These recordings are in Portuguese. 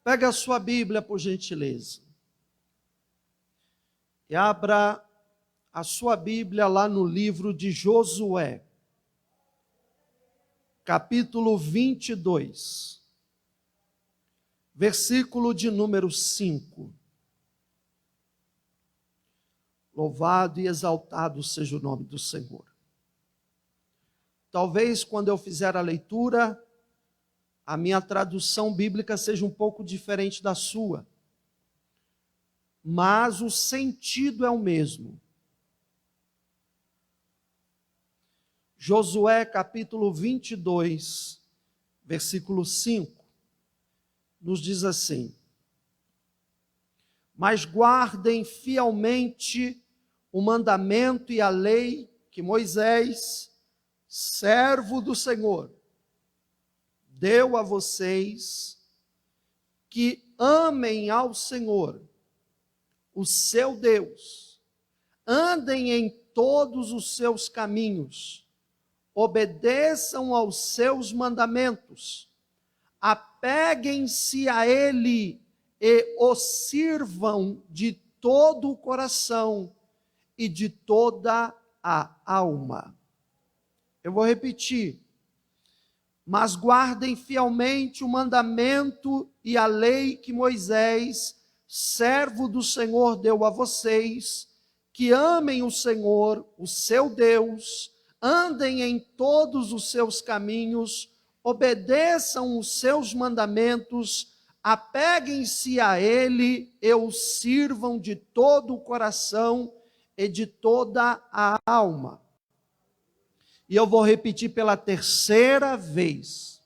Pega a sua Bíblia, por gentileza, e abra a sua Bíblia lá no livro de Josué, capítulo 22, versículo de número 5. Louvado e exaltado seja o nome do Senhor. Talvez quando eu fizer a leitura, a minha tradução bíblica seja um pouco diferente da sua, mas o sentido é o mesmo. Josué capítulo 22, versículo 5, nos diz assim: mas guardem fielmente o mandamento e a lei que Moisés, servo do Senhor, deu a vocês, que amem ao Senhor, o seu Deus, andem em todos os seus caminhos, obedeçam aos seus mandamentos, apeguem-se a Ele e o sirvam de todo o coração e de toda a alma. Eu vou repetir. Mas guardem fielmente o mandamento e a lei que Moisés, servo do Senhor, deu a vocês, que amem o Senhor, o seu Deus, andem em todos os seus caminhos, obedeçam os seus mandamentos, apeguem-se a Ele e o sirvam de todo o coração e de toda a alma. E eu vou repetir pela terceira vez.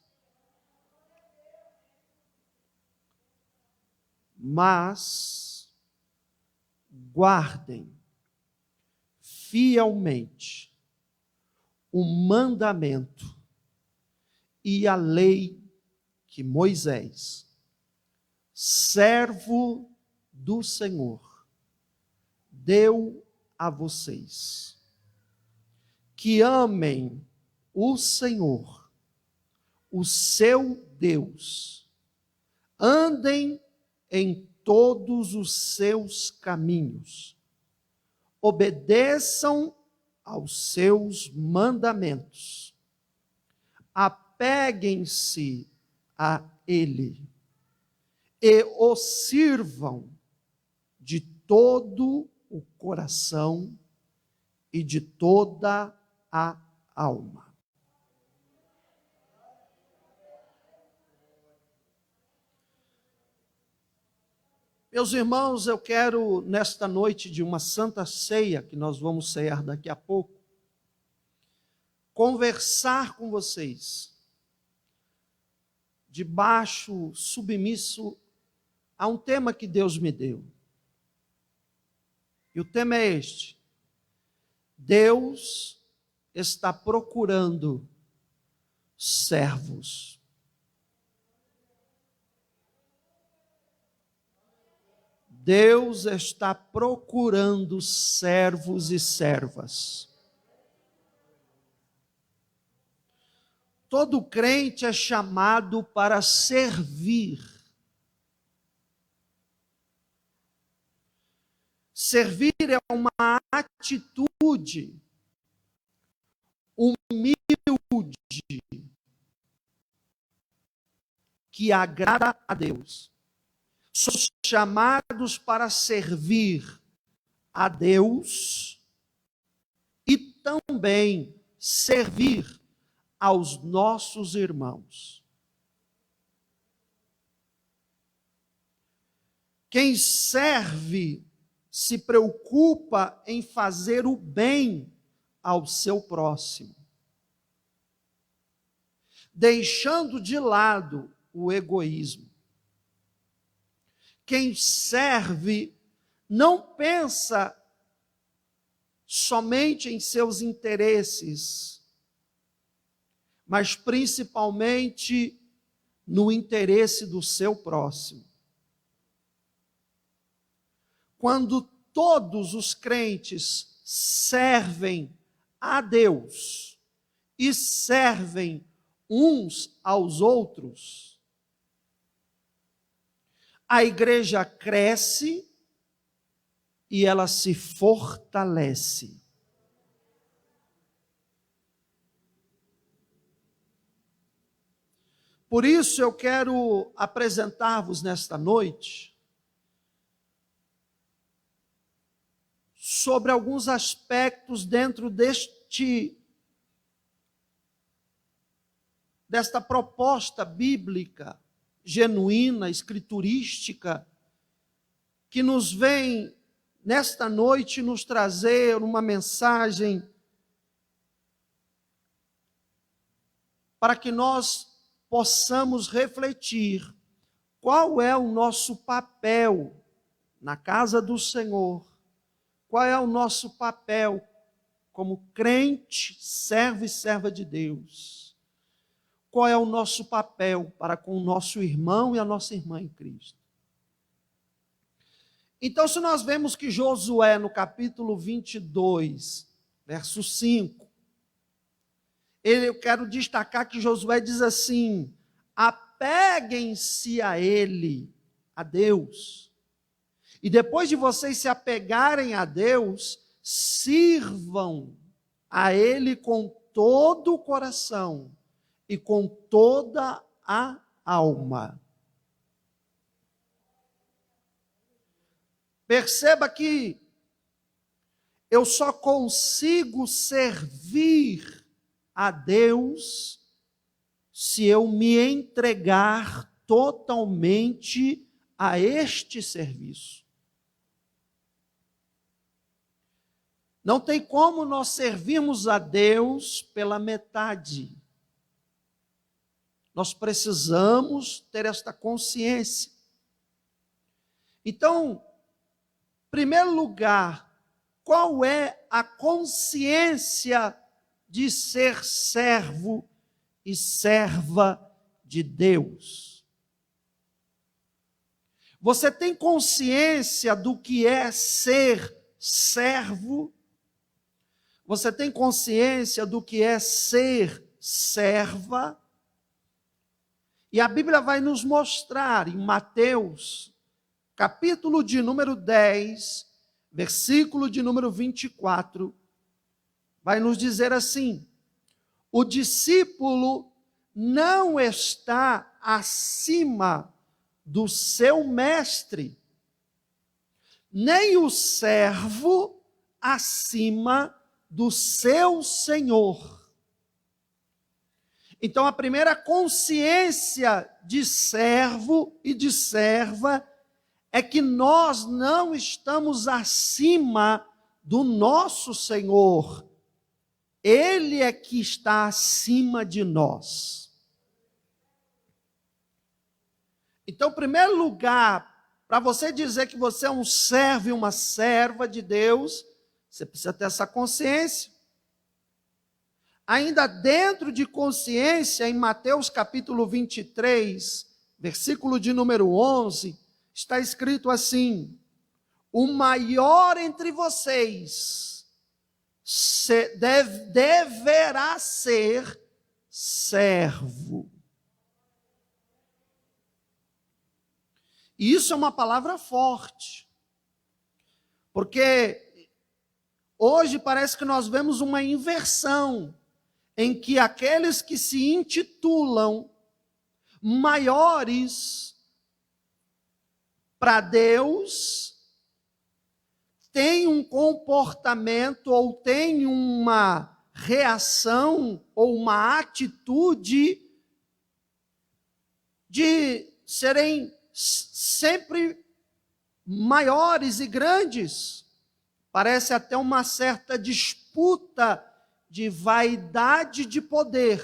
Mas guardem fielmente o mandamento e a lei que Moisés, servo do Senhor, deu a vocês. Que amem o Senhor, o seu Deus, andem em todos os seus caminhos, obedeçam aos seus mandamentos, apeguem-se a Ele e o sirvam de todo o coração e de toda a alma. Meus irmãos, eu quero, nesta noite de uma santa ceia, que nós vamos cear daqui a pouco, conversar com vocês, debaixo, submisso a um tema que Deus me deu. E o tema é este: Deus está procurando servos. Deus está procurando servos e servas. Todo crente é chamado para servir. Servir é uma atitude humilde que agrada a Deus. Somos chamados para servir a Deus e também servir aos nossos irmãos. Quem serve se preocupa em fazer o bem ao seu próximo, deixando de lado o egoísmo. Quem serve não pensa somente em seus interesses, mas principalmente no interesse do seu próximo. Quando todos os crentes servem a Deus e servem uns aos outros, a igreja cresce e ela se fortalece. Por isso eu quero apresentar-vos nesta noite sobre alguns aspectos dentro desta proposta bíblica, genuína, escriturística, que nos vem nesta noite nos trazer uma mensagem para que nós possamos refletir qual é o nosso papel na casa do Senhor, qual é o nosso papel como crente, servo e serva de Deus, qual é o nosso papel para com o nosso irmão e a nossa irmã em Cristo. Então, se nós vemos que Josué, no capítulo 22, verso 5, eu quero destacar que Josué diz assim: apeguem-se a ele, a Deus. E depois de vocês se apegarem a Deus, sirvam a ele com todo o coração e com toda a alma. Perceba que eu só consigo servir a Deus se eu me entregar totalmente a este serviço. Não tem como nós servirmos a Deus pela metade. Nós precisamos ter esta consciência. Então, em primeiro lugar, qual é a consciência de ser servo e serva de Deus? Você tem consciência do que é ser servo? Você tem consciência do que é ser serva? E a Bíblia vai nos mostrar em Mateus, capítulo de número 10, versículo de número 24, vai nos dizer assim: o discípulo não está acima do seu mestre, nem o servo acima do seu senhor. Então, a primeira consciência de servo e de serva é que nós não estamos acima do nosso Senhor. Ele é que está acima de nós. Então, em primeiro lugar, para você dizer que você é um servo e uma serva de Deus, você precisa ter essa consciência. Ainda dentro de consciência, em Mateus capítulo 23, versículo de número 11, está escrito assim: o maior entre vocês deverá ser servo. E isso é uma palavra forte, porque hoje parece que nós vemos uma inversão, em que aqueles que se intitulam maiores para Deus têm um comportamento ou têm uma reação ou uma atitude de serem sempre maiores e grandes. Parece até uma certa disputa de vaidade de poder.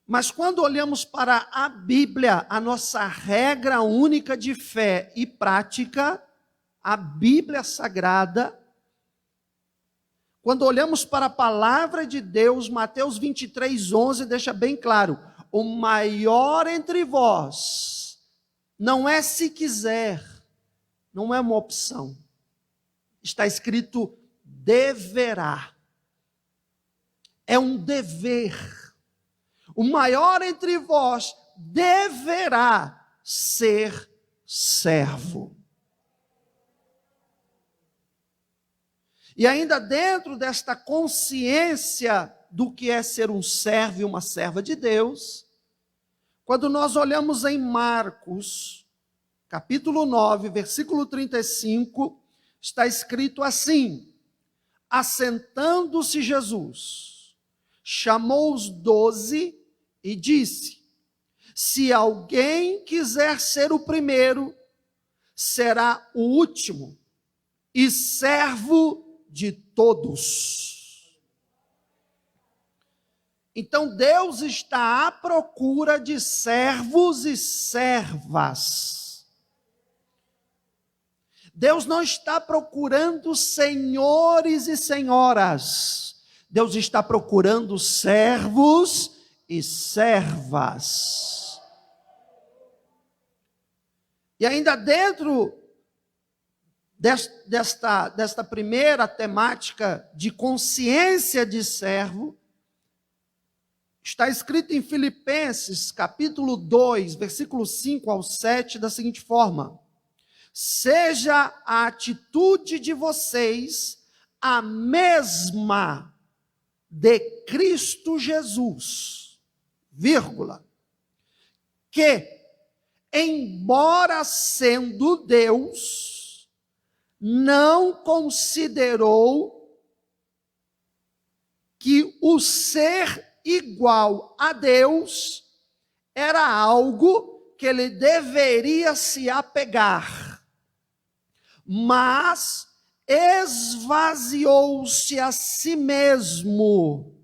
Mas quando olhamos para a Bíblia, a nossa regra única de fé e prática, a Bíblia Sagrada, quando olhamos para a palavra de Deus, Mateus 23, 11, deixa bem claro: o maior entre vós não é se quiser, não é uma opção. Está escrito deverá. É um dever. O maior entre vós deverá ser servo. E ainda dentro desta consciência do que é ser um servo e uma serva de Deus, quando nós olhamos em Marcos, capítulo 9, versículo 35, está escrito assim: assentando-se Jesus, chamou os 12 e disse: se alguém quiser ser o primeiro, será o último e servo de todos. Então Deus está à procura de servos e servas. Deus não está procurando senhores e senhoras. Deus está procurando servos e servas. E ainda dentro desta primeira temática de consciência de servo, está escrito em Filipenses, capítulo 2, versículo 5 ao 7, da seguinte forma: seja a atitude de vocês a mesma de Cristo Jesus, vírgula, que, embora sendo Deus, não considerou que o ser igual a Deus era algo que ele deveria se apegar, mas esvaziou-se a si mesmo,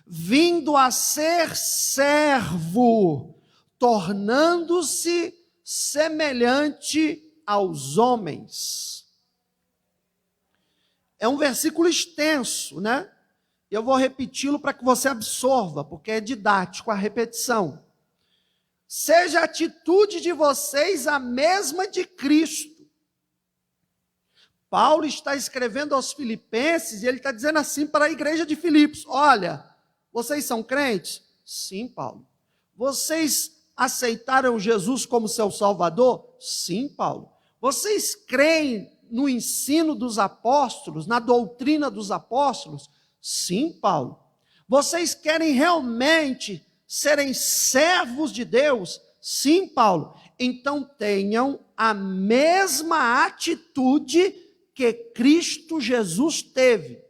vindo a ser servo, tornando-se semelhante aos homens. É um versículo extenso, né? Eu vou repeti-lo para que você absorva, porque é didático a repetição. Seja a atitude de vocês a mesma de Cristo. Paulo está escrevendo aos Filipenses e ele está dizendo assim para a igreja de Filipos: olha, vocês são crentes? Sim, Paulo. Vocês aceitaram Jesus como seu Salvador? Sim, Paulo. Vocês creem no ensino dos apóstolos, na doutrina dos apóstolos? Sim, Paulo. Vocês querem realmente serem servos de Deus? Sim, Paulo. Então tenham a mesma atitude que Cristo Jesus teve,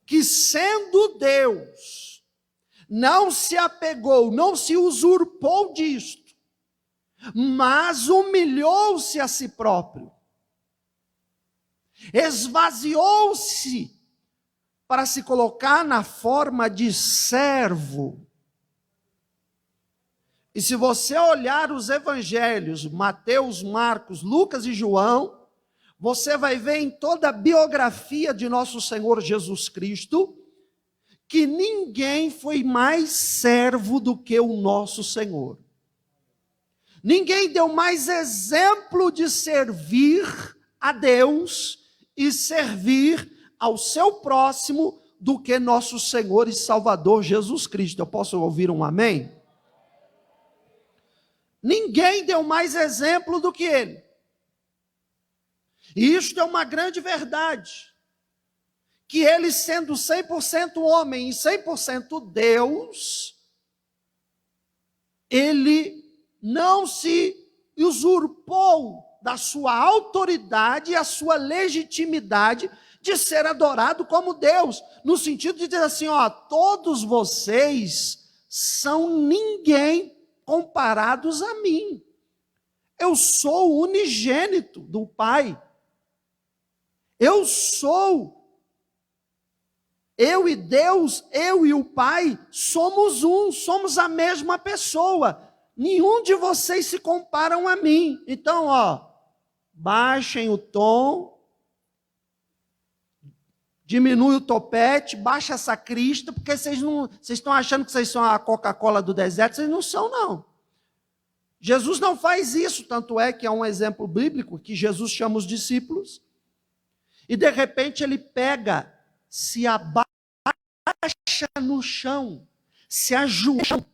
que sendo Deus, não se apegou, não se usurpou disto, mas humilhou-se a si próprio, esvaziou-se para se colocar na forma de servo. E se você olhar os evangelhos, Mateus, Marcos, Lucas e João, você vai ver em toda a biografia de nosso Senhor Jesus Cristo, que ninguém foi mais servo do que o nosso Senhor. Ninguém deu mais exemplo de servir a Deus e servir ao seu próximo do que nosso Senhor e Salvador Jesus Cristo. Eu posso ouvir um amém? Ninguém deu mais exemplo do que ele. E isto é uma grande verdade, que ele, sendo 100% homem e 100% Deus, ele não se usurpou da sua autoridade e a sua legitimidade de ser adorado como Deus, no sentido de dizer assim, ó, todos vocês são ninguém comparados a mim. Eu sou o unigênito do Pai. Eu e Deus, eu e o Pai, somos um, somos a mesma pessoa. Nenhum de vocês se comparam a mim. Então, ó, baixem o tom, diminui o topete, baixa essa crista, porque vocês estão achando que vocês são a Coca-Cola do deserto, vocês não são, não. Jesus não faz isso, tanto é que é um exemplo bíblico que Jesus chama os discípulos e de repente ele pega, se abaixa no chão, se ajoelha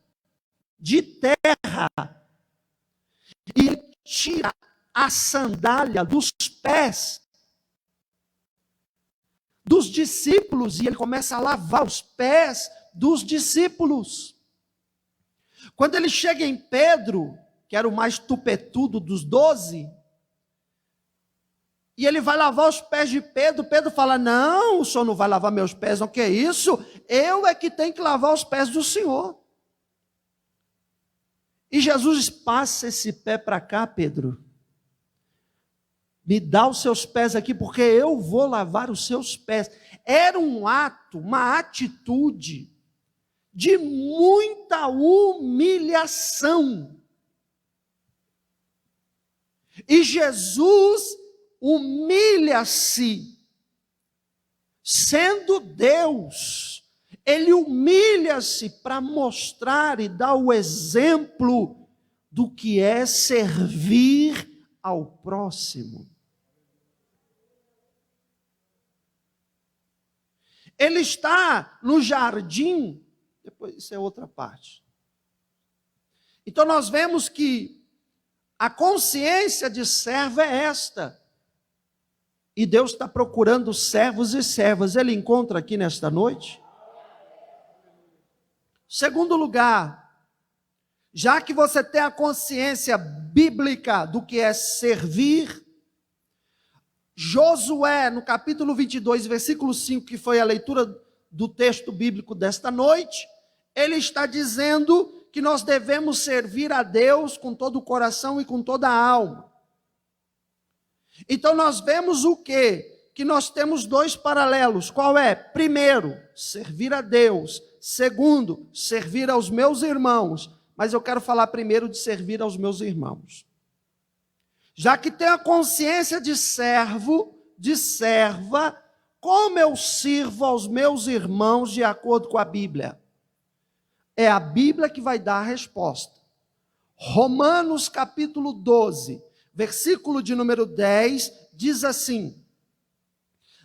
de terra tira a sandália dos pés dos discípulos e ele começa a lavar os pés dos discípulos. Quando ele chega em Pedro, que era o mais tupetudo dos 12, e ele vai lavar os pés de Pedro, Pedro fala: não, o senhor não vai lavar meus pés, não, que é isso? Eu é que tenho que lavar os pés do senhor. E Jesus diz: passa esse pé para cá, Pedro. Me dá os seus pés aqui, porque eu vou lavar os seus pés. Era um ato, uma atitude de muita humilhação. E Jesus humilha-se, sendo Deus, ele humilha-se para mostrar e dar o exemplo do que é servir ao próximo. Ele está no jardim, depois isso é outra parte. Então nós vemos que a consciência de servo é esta. E Deus está procurando servos e servas. Ele encontra aqui nesta noite? Segundo lugar, já que você tem a consciência bíblica do que é servir, Josué, no capítulo 22, versículo 5, que foi a leitura do texto bíblico desta noite, ele está dizendo que nós devemos servir a Deus com todo o coração e com toda a alma. Então nós vemos o quê? Que nós temos dois paralelos. Qual é? Primeiro, servir a Deus. Segundo, servir aos meus irmãos. Mas eu quero falar primeiro de servir aos meus irmãos. Já que tenho a consciência de servo, de serva, como eu sirvo aos meus irmãos de acordo com a Bíblia? É a Bíblia que vai dar a resposta. Romanos capítulo 12, versículo de número 10, diz assim: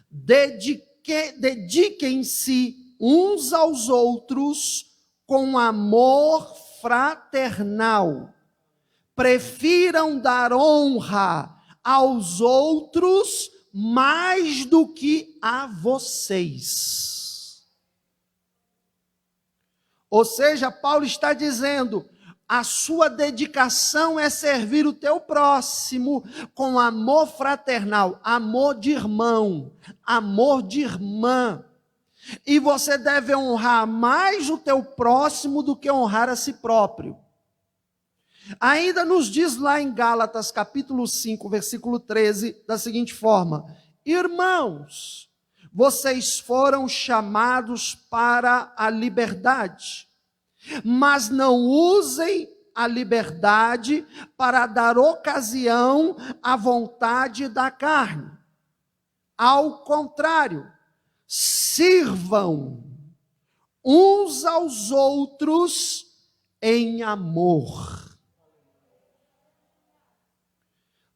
dediquem-se uns aos outros com amor fraternal. Prefiram dar honra aos outros mais do que a vocês. Ou seja, Paulo está dizendo: a sua dedicação é servir o teu próximo com amor fraternal, amor de irmão, amor de irmã. E você deve honrar mais o teu próximo do que honrar a si próprio. Ainda nos diz lá em Gálatas capítulo 5, versículo 13, da seguinte forma: irmãos, vocês foram chamados para a liberdade, mas não usem a liberdade para dar ocasião à vontade da carne. Ao contrário, sirvam uns aos outros em amor.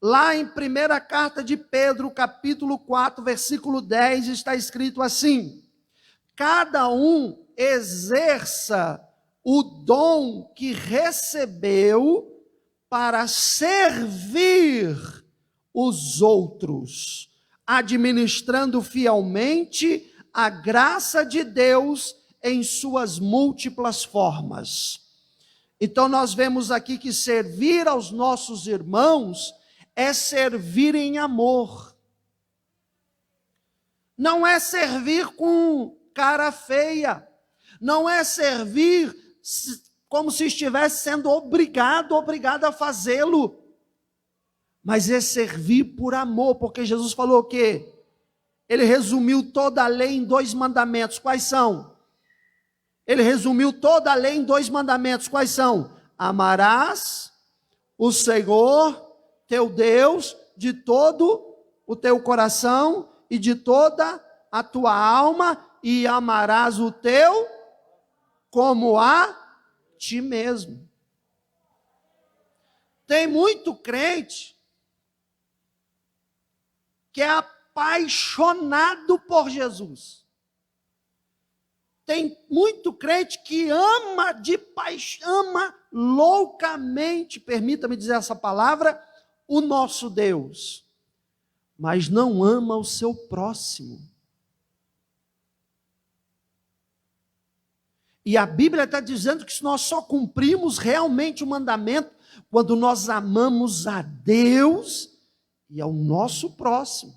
Lá em primeira carta de Pedro, capítulo 4, versículo 10, está escrito assim: cada um exerça o dom que recebeu para servir os outros, administrando fielmente a graça de Deus em suas múltiplas formas. Então nós vemos aqui que servir aos nossos irmãos é servir em amor. Não é servir com cara feia. Não é servir como se estivesse sendo obrigado a fazê-lo. Mas é servir por amor, porque Jesus falou o quê? Ele resumiu toda a lei em 2 mandamentos. Quais são? Ele resumiu toda a lei em 2 mandamentos. Quais são? Amarás o Senhor teu Deus de todo o teu coração e de toda a tua alma, e amarás o teu como a ti mesmo. Tem muito crente que é apaixonado por Jesus. Tem muito crente que ama loucamente, permita-me dizer essa palavra, o nosso Deus, mas não ama o seu próximo. E a Bíblia está dizendo que nós só cumprimos realmente o mandamento quando nós amamos a Deus e ao nosso próximo.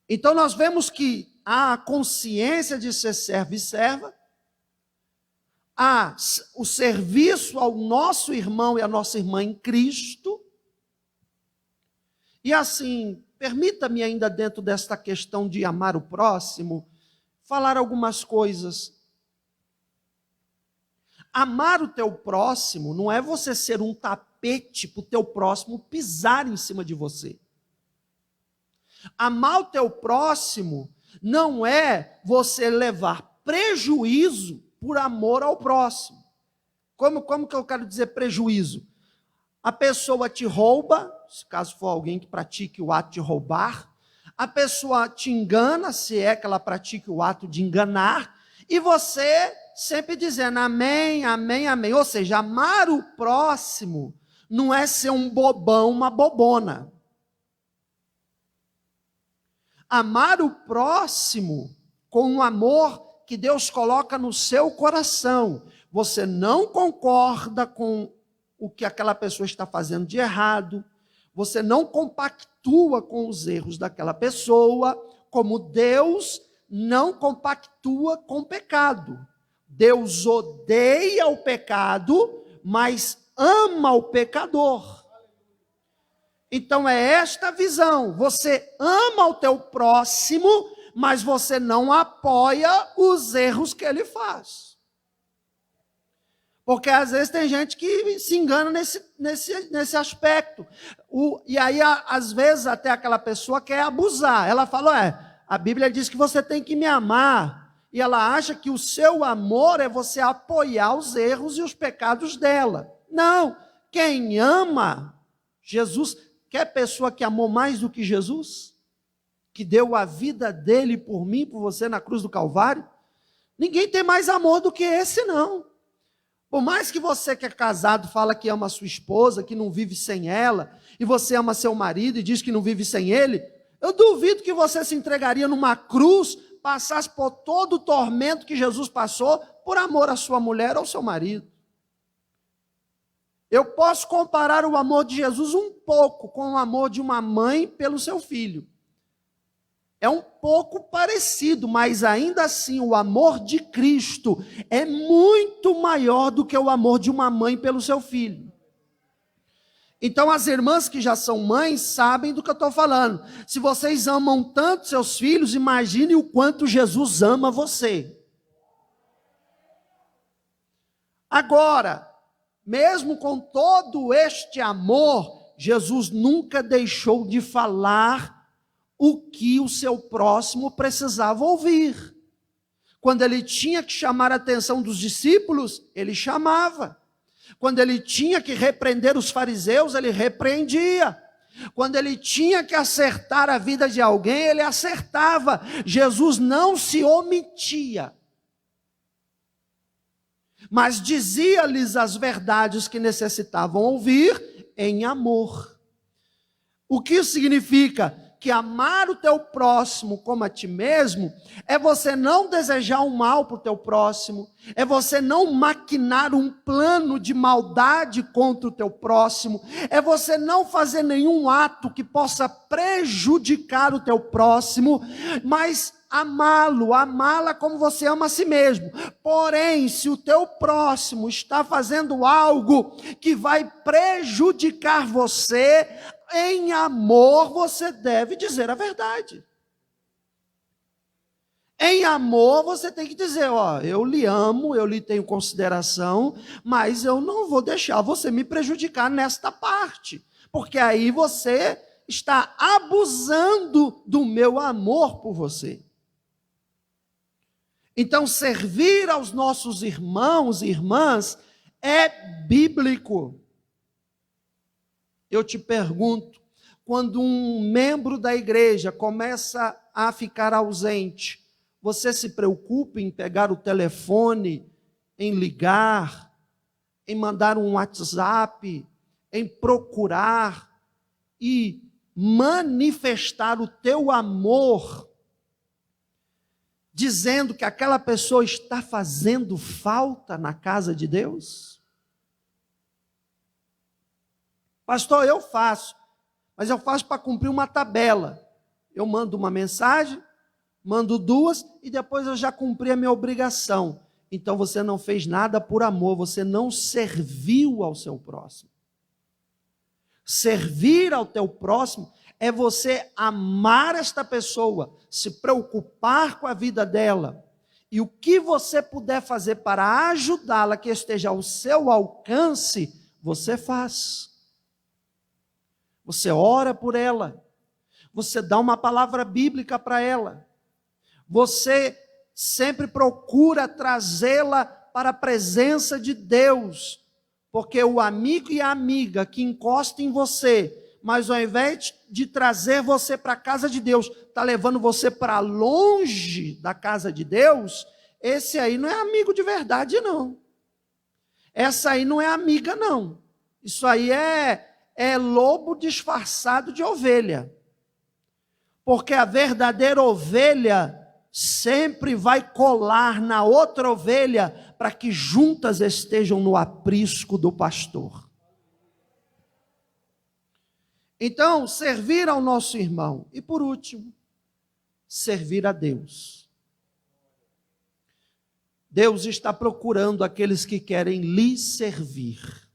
Então nós vemos que há a consciência de ser servo e serva, há o serviço ao nosso irmão e à nossa irmã em Cristo. E assim, permita-me ainda dentro desta questão de amar o próximo, falar algumas coisas. Amar o teu próximo não é você ser um tapete para o teu próximo pisar em cima de você. Amar o teu próximo não é você levar prejuízo por amor ao próximo. Como que eu quero dizer prejuízo? A pessoa te rouba, se caso for alguém que pratique o ato de roubar, a pessoa te engana, se é que ela pratique o ato de enganar, e você sempre dizendo amém, amém, amém. Ou seja, amar o próximo não é ser um bobão, uma bobona. Amar o próximo com um amor que Deus coloca no seu coração. Você não concorda com o que aquela pessoa está fazendo de errado, você não compactua com os erros daquela pessoa, como Deus não compactua com o pecado. Deus odeia o pecado, mas ama o pecador. Então é esta visão, você ama o teu próximo, mas você não apoia os erros que ele faz. Porque às vezes tem gente que se engana nesse aspecto. E aí, às vezes, até aquela pessoa quer abusar. Ela fala, a Bíblia diz que você tem que me amar. E ela acha que o seu amor é você apoiar os erros e os pecados dela. Não, quem ama Jesus, quer pessoa que amou mais do que Jesus? Que deu a vida dele por mim, por você na cruz do Calvário? Ninguém tem mais amor do que esse, não. Por mais que você que é casado fala que ama a sua esposa, que não vive sem ela, e você ama seu marido e diz que não vive sem ele, eu duvido que você se entregaria numa cruz, passasse por todo o tormento que Jesus passou, por amor à sua mulher ou ao seu marido. Eu posso comparar o amor de Jesus um pouco com o amor de uma mãe pelo seu filho. É um pouco parecido, mas ainda assim o amor de Cristo é muito maior do que o amor de uma mãe pelo seu filho. Então as irmãs que já são mães sabem do que eu estou falando. Se vocês amam tanto seus filhos, imagine o quanto Jesus ama você. Agora, mesmo com todo este amor, Jesus nunca deixou de falar o que o seu próximo precisava ouvir. Quando ele tinha que chamar a atenção dos discípulos, ele chamava. Quando ele tinha que repreender os fariseus, ele repreendia. Quando ele tinha que acertar a vida de alguém, ele acertava. Jesus não se omitia, mas dizia-lhes as verdades que necessitavam ouvir em amor. O que isso significa? Que amar o teu próximo como a ti mesmo é você não desejar o mal para o teu próximo, é você não maquinar um plano de maldade contra o teu próximo, é você não fazer nenhum ato que possa prejudicar o teu próximo, mas amá-la como você ama a si mesmo. Porém, se o teu próximo está fazendo algo que vai prejudicar você, em amor você deve dizer a verdade. Em amor você tem que dizer, eu lhe amo, eu lhe tenho consideração, mas eu não vou deixar você me prejudicar nesta parte, porque aí você está abusando do meu amor por você. Então, servir aos nossos irmãos e irmãs é bíblico. Eu te pergunto, quando um membro da igreja começa a ficar ausente, você se preocupa em pegar o telefone, em ligar, em mandar um WhatsApp, em procurar e manifestar o teu amor, dizendo que aquela pessoa está fazendo falta na casa de Deus? Pastor, eu faço, mas eu faço para cumprir uma tabela. Eu mando uma mensagem, mando 2 e depois eu já cumpri a minha obrigação. Então você não fez nada por amor, você não serviu ao seu próximo. Servir ao teu próximo é você amar esta pessoa, se preocupar com a vida dela, e o que você puder fazer para ajudá-la, que esteja ao seu alcance, você faz. Você ora por ela, você dá uma palavra bíblica para ela, você sempre procura trazê-la para a presença de Deus, porque o amigo e a amiga que encosta em você, mas ao invés de trazer você para a casa de Deus, está levando você para longe da casa de Deus, esse aí não é amigo de verdade, não. Essa aí não é amiga, não. Isso aí é lobo disfarçado de ovelha. Porque a verdadeira ovelha sempre vai colar na outra ovelha para que juntas estejam no aprisco do pastor. Então, servir ao nosso irmão. E por último, servir a Deus. Deus está procurando aqueles que querem lhe servir.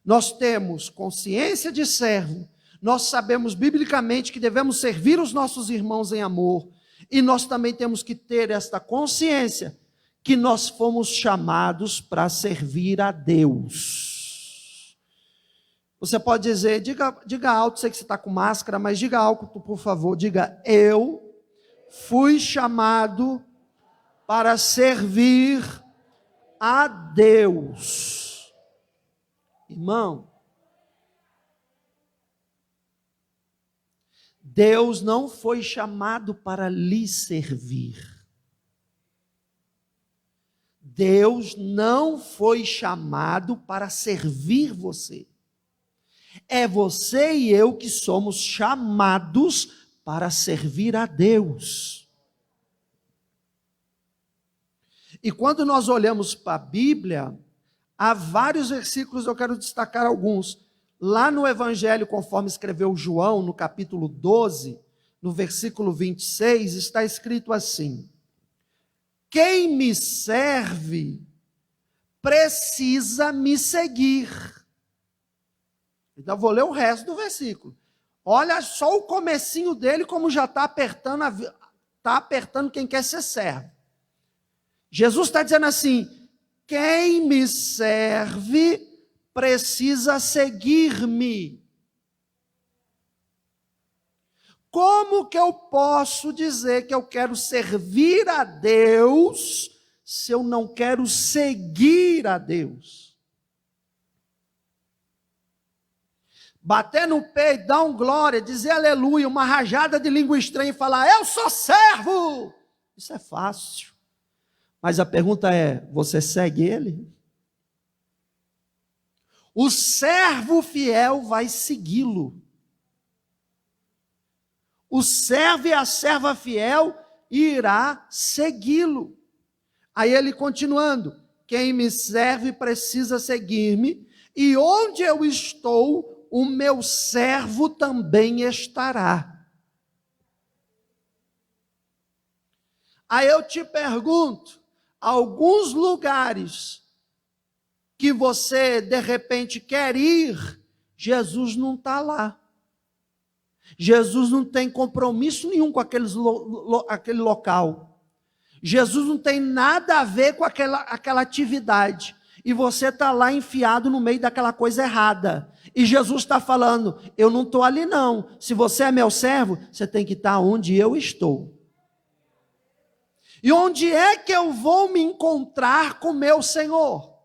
Nós temos consciência de servo, nós sabemos biblicamente que devemos servir os nossos irmãos em amor, e nós também temos que ter esta consciência que nós fomos chamados para servir a Deus. Você pode dizer, diga alto, sei que você está com máscara, mas diga alto, por favor, diga: eu fui chamado para servir a Deus. Irmão, Deus não foi chamado para lhe servir. Deus não foi chamado para servir você. É você e eu que somos chamados para servir a Deus. E quando nós olhamos para a Bíblia, há vários versículos, eu quero destacar alguns. Lá no Evangelho, conforme escreveu João, no capítulo 12, no versículo 26, está escrito assim: quem me serve precisa me seguir. Então vou ler o resto do versículo. Olha só o comecinho dele, como já está apertando quem quer ser servo. Jesus está dizendo assim: quem me serve precisa seguir-me. Como que eu posso dizer que eu quero servir a Deus se eu não quero seguir a Deus? Bater no peito, dar um glória, dizer aleluia, uma rajada de língua estranha e falar: eu sou servo. Isso é fácil. Mas a pergunta é: você segue ele? O servo fiel vai segui-lo. O servo e a serva fiel irá segui-lo. Aí ele continuando: quem me serve precisa seguir-me, e onde eu estou, o meu servo também estará. Aí eu te pergunto, alguns lugares que você de repente quer ir, Jesus não está lá. Jesus não tem compromisso nenhum com aquele local. Jesus não tem nada a ver com aquela atividade. E você está lá enfiado no meio daquela coisa errada. E Jesus está falando: eu não estou ali não. Se você é meu servo, você tem que estar onde eu estou. E onde é que eu vou me encontrar com meu Senhor?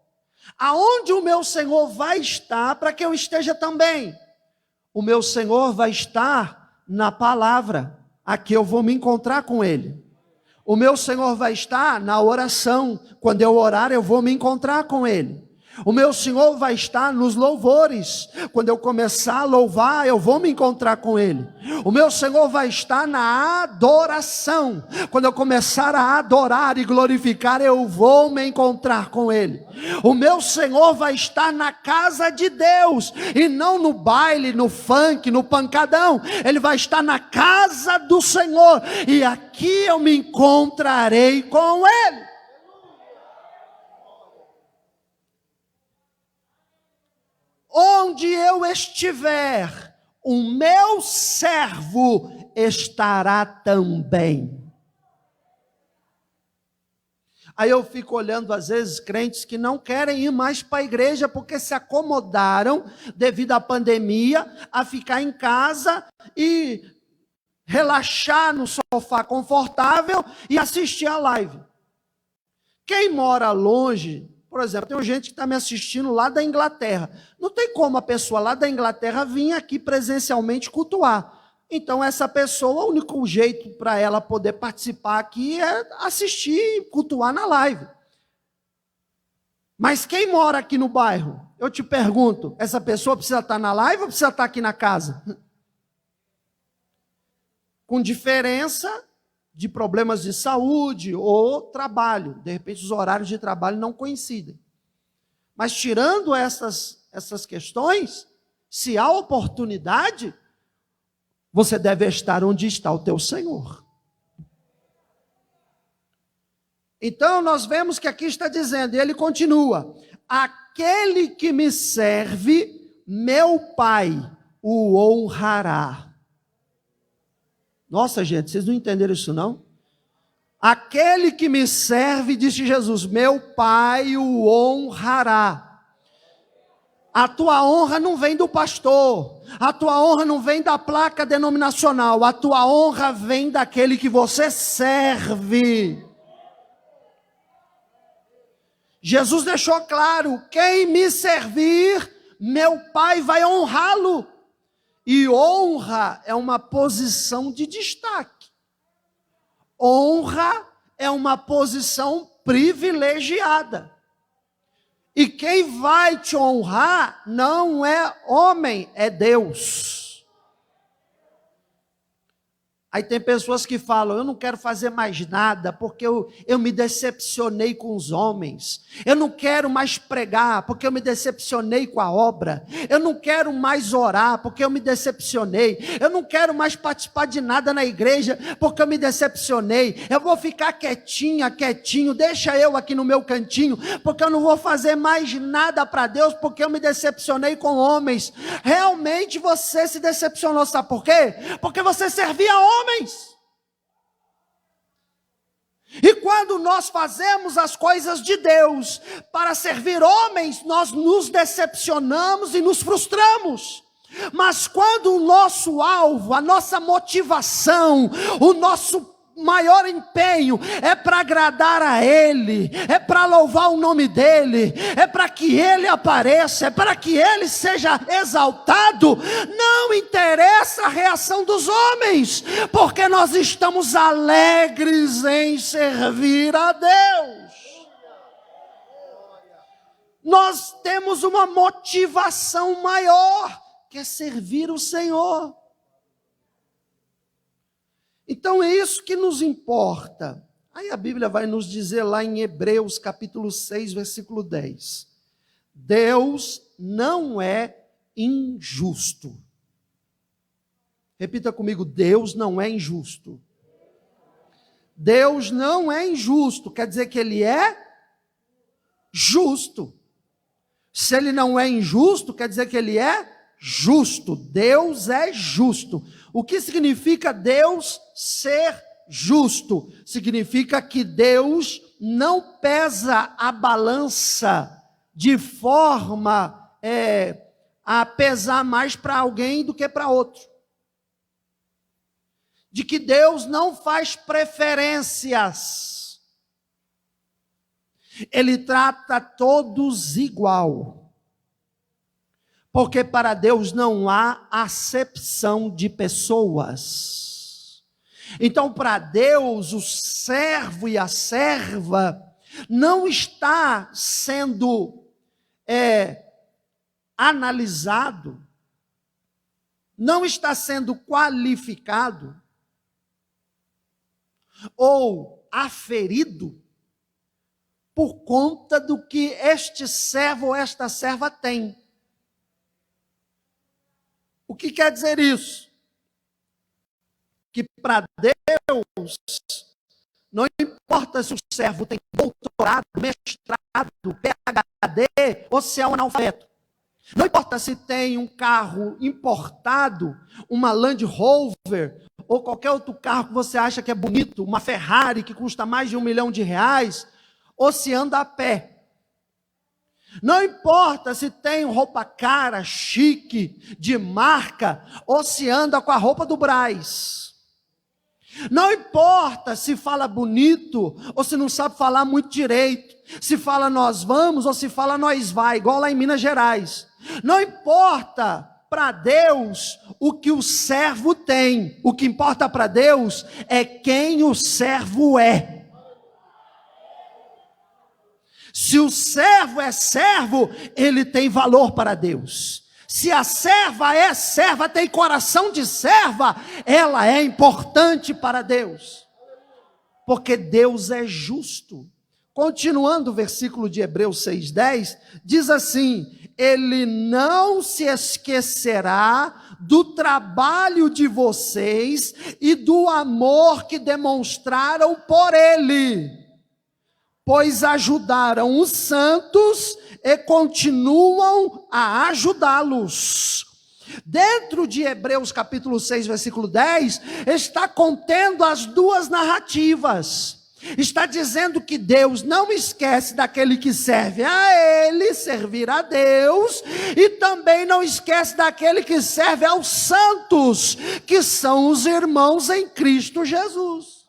Aonde o meu Senhor vai estar para que eu esteja também? O meu Senhor vai estar na palavra. Aqui eu vou me encontrar com Ele. O meu Senhor vai estar na oração. Quando eu orar, eu vou me encontrar com Ele. O meu Senhor vai estar nos louvores. Quando eu começar a louvar, eu vou me encontrar com Ele. O meu Senhor vai estar na adoração. Quando eu começar a adorar e glorificar, eu vou me encontrar com Ele. O meu Senhor vai estar na casa de Deus, e não no baile, no funk, no pancadão. Ele vai estar na casa do Senhor, e aqui eu me encontrarei com Ele. Onde eu estiver, o meu servo estará também. Aí eu fico olhando às vezes crentes que não querem ir mais para a igreja porque se acomodaram devido à pandemia a ficar em casa e relaxar no sofá confortável e assistir a live. Quem mora longe, por exemplo, tem gente que está me assistindo lá da Inglaterra. Não tem como a pessoa lá da Inglaterra vir aqui presencialmente cultuar. Então, essa pessoa, o único jeito para ela poder participar aqui é assistir e cultuar na live. Mas quem mora aqui no bairro? Eu te pergunto, essa pessoa precisa estar na live ou precisa estar aqui na casa? Com diferença de problemas de saúde ou trabalho. De repente, os horários de trabalho não coincidem. Mas tirando essas questões, se há oportunidade, você deve estar onde está o teu Senhor. Então, nós vemos que aqui está dizendo, e ele continua, aquele que me serve, meu Pai o honrará. Nossa, gente, vocês não entenderam isso não? Aquele que me serve, disse Jesus, meu Pai o honrará. A tua honra não vem do pastor, a tua honra não vem da placa denominacional, a tua honra vem daquele que você serve. Jesus deixou claro, quem me servir, meu Pai vai honrá-lo. E honra é uma posição de destaque. Honra é uma posição privilegiada. E quem vai te honrar não é homem, é Deus. Aí tem pessoas que falam, eu não quero fazer mais nada, porque eu me decepcionei com os homens. Eu não quero mais pregar, porque eu me decepcionei com a obra. Eu não quero mais orar, porque eu me decepcionei. Eu não quero mais participar de nada na igreja, porque eu me decepcionei. Eu vou ficar quietinho, deixa eu aqui no meu cantinho, porque eu não vou fazer mais nada para Deus, porque eu me decepcionei com homens. Realmente você se decepcionou, sabe por quê? Porque você servia homens. E quando nós fazemos as coisas de Deus para servir homens, nós nos decepcionamos e nos frustramos. Mas quando o nosso alvo, a nossa motivação, o nosso maior empenho é para agradar a Ele, é para louvar o nome dEle, é para que Ele apareça, é para que Ele seja exaltado, não interessa a reação dos homens, porque nós estamos alegres em servir a Deus. Nós temos uma motivação maior, que é servir o Senhor. Então é isso que nos importa. Aí a Bíblia vai nos dizer lá em Hebreus capítulo 6, versículo 10. Deus não é injusto. Repita comigo, Deus não é injusto. Deus não é injusto, quer dizer que Ele é justo. Se Ele não é injusto, quer dizer que Ele é justo. Deus é justo. O que significa Deus ser justo? Significa que Deus não pesa a balança de forma a pesar mais para alguém do que para outro. De que Deus não faz preferências. Ele trata todos igual. Porque para Deus não há acepção de pessoas. Então, para Deus, o servo e a serva não está sendo é analisado, não está sendo qualificado ou aferido por conta do que este servo ou esta serva tem. O que quer dizer isso? Que para Deus, não importa se o servo tem doutorado, mestrado, PhD ou se é um analfabeto. Não importa se tem um carro importado, uma Land Rover, ou qualquer outro carro que você acha que é bonito, uma Ferrari que custa mais de R$1 milhão, ou se anda a pé. Não importa se tem roupa cara, chique, de marca, ou se anda com a roupa do Brás. Não importa se fala bonito, ou se não sabe falar muito direito. Se fala nós vamos, ou se fala nós vai, igual lá em Minas Gerais. Não importa para Deus o que o servo tem. O que importa para Deus é quem o servo é. Se o servo é servo, ele tem valor para Deus. Se a serva é serva, tem coração de serva, ela é importante para Deus. Porque Deus é justo. Continuando o versículo de Hebreus 6,10, diz assim: Ele não se esquecerá do trabalho de vocês e do amor que demonstraram por Ele, pois ajudaram os santos e continuam a ajudá-los. Dentro de Hebreus capítulo 6, versículo 10, está contendo as duas narrativas. Está dizendo que Deus não esquece daquele que serve a Ele, servir a Deus, e também não esquece daquele que serve aos santos, que são os irmãos em Cristo Jesus.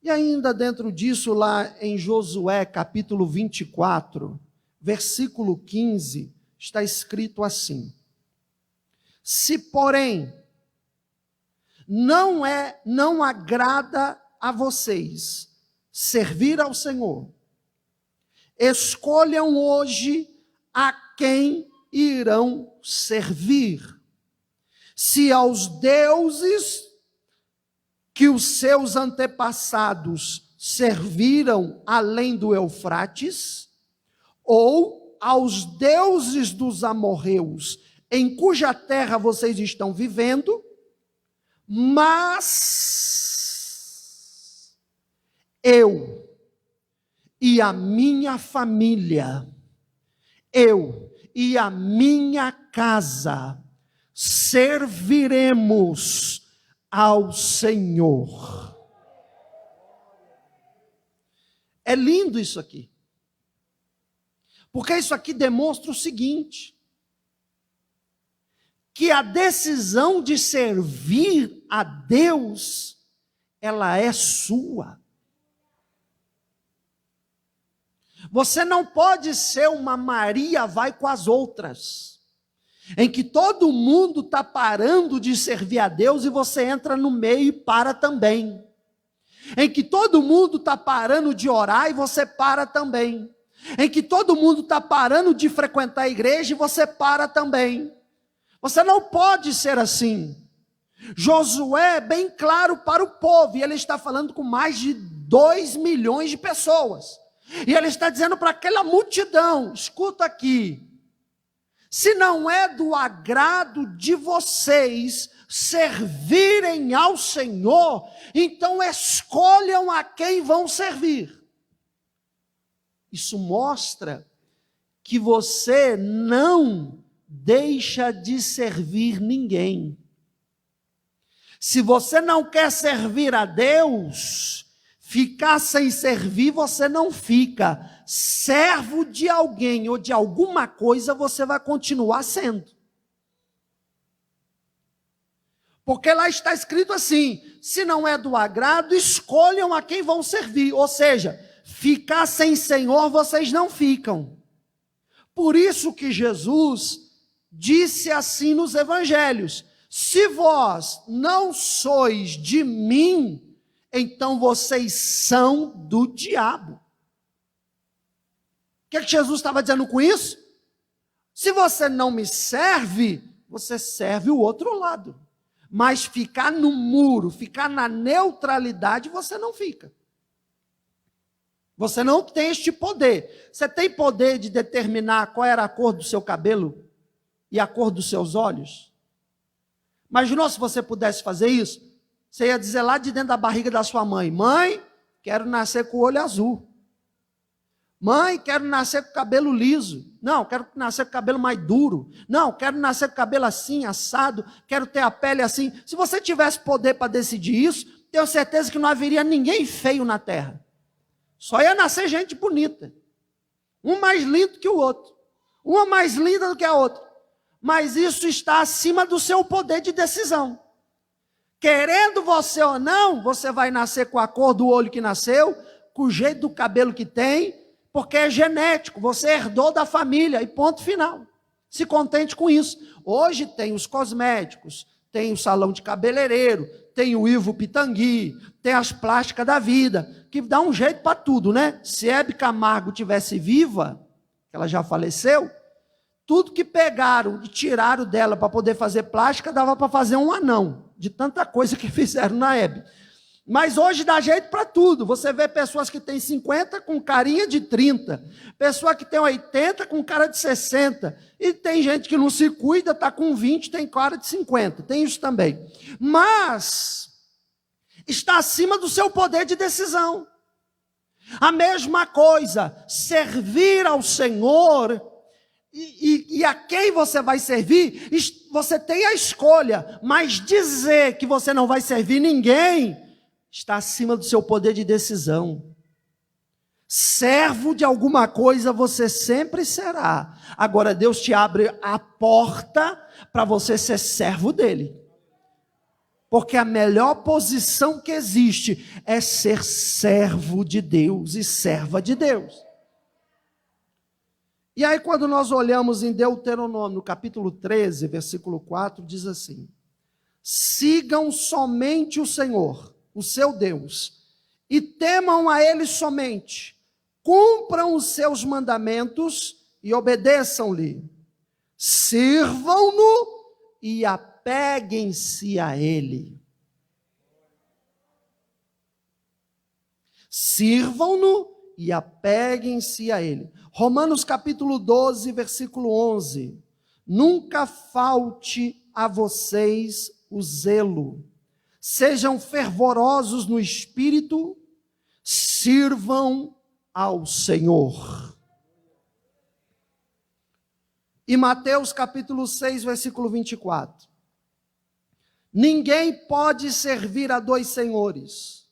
E ainda dentro disso, lá em Josué capítulo 24, versículo 15, está escrito assim: Se porém não agrada a vocês servir ao Senhor, escolham hoje a quem irão servir. Se aos deuses que os seus antepassados serviram além do Eufrates, ou aos deuses dos amorreus, em cuja terra vocês estão vivendo, mas eu e a minha família, eu e a minha casa, serviremos ao Senhor. É lindo isso aqui, porque isso aqui demonstra o seguinte: que a decisão de servir a Deus, ela é sua. Você não pode ser uma Maria vai com as outras, em que todo mundo está parando de servir a Deus e você entra no meio e para também. Em que todo mundo está parando de orar e você para também. Em que todo mundo está parando de frequentar a igreja e você para também. Você não pode ser assim. Josué é bem claro para o povo, e ele está falando com mais de 2 milhões de pessoas. E ele está dizendo para aquela multidão: escuta aqui, se não é do agrado de vocês servirem ao Senhor, então escolham a quem vão servir. Isso mostra que você não deixa de servir ninguém. Se você não quer servir a Deus, ficar sem servir você não fica. Servo de alguém ou de alguma coisa você vai continuar sendo. Porque lá está escrito assim: se não é do agrado, escolham a quem vão servir. Ou seja, ficar sem Senhor vocês não ficam. Por isso que Jesus disse assim nos evangelhos: se vós não sois de mim, então vocês são do diabo. O que Jesus estava dizendo com isso? Se você não me serve, você serve o outro lado. Mas ficar no muro, ficar na neutralidade, você não fica. Você não tem este poder. Você tem poder de determinar qual era a cor do seu cabelo e a cor dos seus olhos? Imaginou se você pudesse fazer isso? Você ia dizer lá de dentro da barriga da sua mãe: mãe, quero nascer com o olho azul. Mãe, quero nascer com o cabelo liso. Não, quero nascer com o cabelo mais duro. Não, quero nascer com o cabelo assim, assado. Quero ter a pele assim. Se você tivesse poder para decidir isso, tenho certeza que não haveria ninguém feio na terra. Só ia nascer gente bonita. Um mais lindo que o outro. Uma mais linda do que a outra. Mas isso está acima do seu poder de decisão. Querendo você ou não, você vai nascer com a cor do olho que nasceu, com o jeito do cabelo que tem, porque é genético, você herdou da família e ponto final. Se contente com isso. Hoje tem os cosméticos, tem o salão de cabeleireiro, tem o Ivo Pitangui, tem as plásticas da vida, que dá um jeito para tudo, né? Se Hebe Camargo tivesse viva, ela já faleceu, tudo que pegaram e tiraram dela para poder fazer plástica, dava para fazer um anão, de tanta coisa que fizeram na Hebe. Mas hoje dá jeito para tudo. Você vê pessoas que têm 50 com carinha de 30. Pessoa que tem 80 com cara de 60. E tem gente que não se cuida, está com 20, tem cara de 50. Tem isso também. Mas está acima do seu poder de decisão. A mesma coisa, servir ao Senhor e a quem você vai servir, você tem a escolha. Mas dizer que você não vai servir ninguém está acima do seu poder de decisão. Servo de alguma coisa você sempre será. Agora Deus te abre a porta para você ser servo dele. Porque a melhor posição que existe é ser servo de Deus e serva de Deus. E aí quando nós olhamos em Deuteronômio, no capítulo 13, versículo 4, diz assim: sigam somente o Senhor, o seu Deus, e temam a Ele somente, cumpram os seus mandamentos e obedeçam-lhe, sirvam-no e apeguem-se a Ele. Sirvam-no e apeguem-se a Ele. Romanos capítulo 12, versículo 11. Nunca falte a vocês o zelo. Sejam fervorosos no espírito, sirvam ao Senhor. E Mateus capítulo 6, versículo 24. Ninguém pode servir a dois senhores,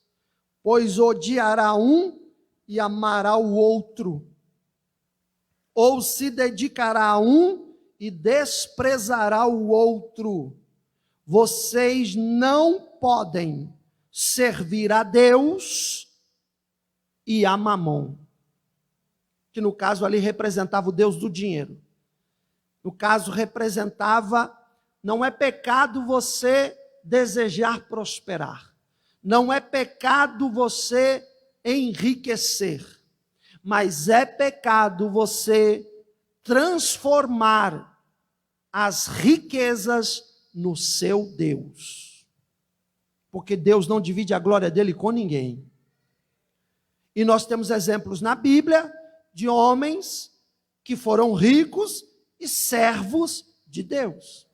pois odiará um e amará o outro, ou se dedicará a um e desprezará o outro. Vocês não podem servir a Deus e a Mamon, que no caso ali representava o Deus do dinheiro. No caso representava, não é pecado você desejar prosperar, não é pecado você enriquecer, mas é pecado você transformar as riquezas no seu Deus, porque Deus não divide a glória dele com ninguém. E nós temos exemplos na Bíblia de homens que foram ricos e servos de Deus: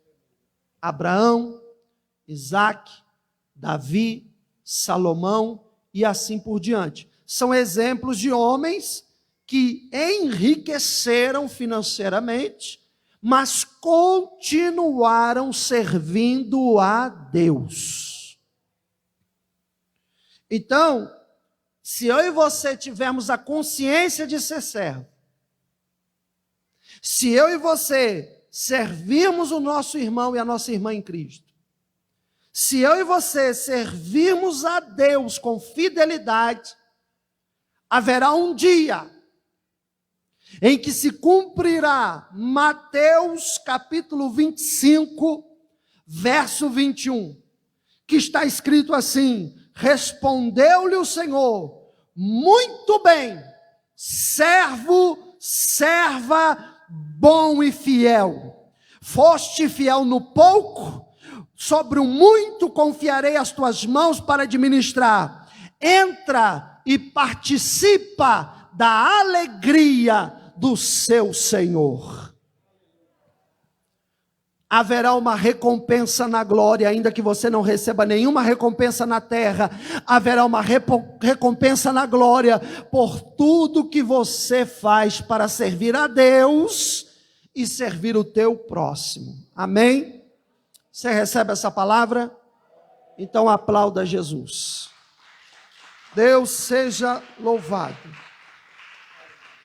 Abraão, Isaac, Davi, Salomão e assim por diante. São exemplos de homens que enriqueceram financeiramente, mas continuaram servindo a Deus. Então, se eu e você tivermos a consciência de ser servo, se eu e você servirmos o nosso irmão e a nossa irmã em Cristo, se eu e você servirmos a Deus com fidelidade, haverá um dia em que se cumprirá Mateus capítulo 25, verso 21, que está escrito assim: respondeu-lhe o Senhor, muito bem, servo serva bom e fiel. Foste fiel no pouco, sobre o muito confiarei as tuas mãos para administrar. Entra e participa da alegria do seu Senhor. Haverá uma recompensa na glória, ainda que você não receba nenhuma recompensa na terra. Haverá uma recompensa na glória por tudo que você faz para servir a Deus e servir o teu próximo. Amém? Você recebe essa palavra? Então aplauda Jesus. Deus seja louvado.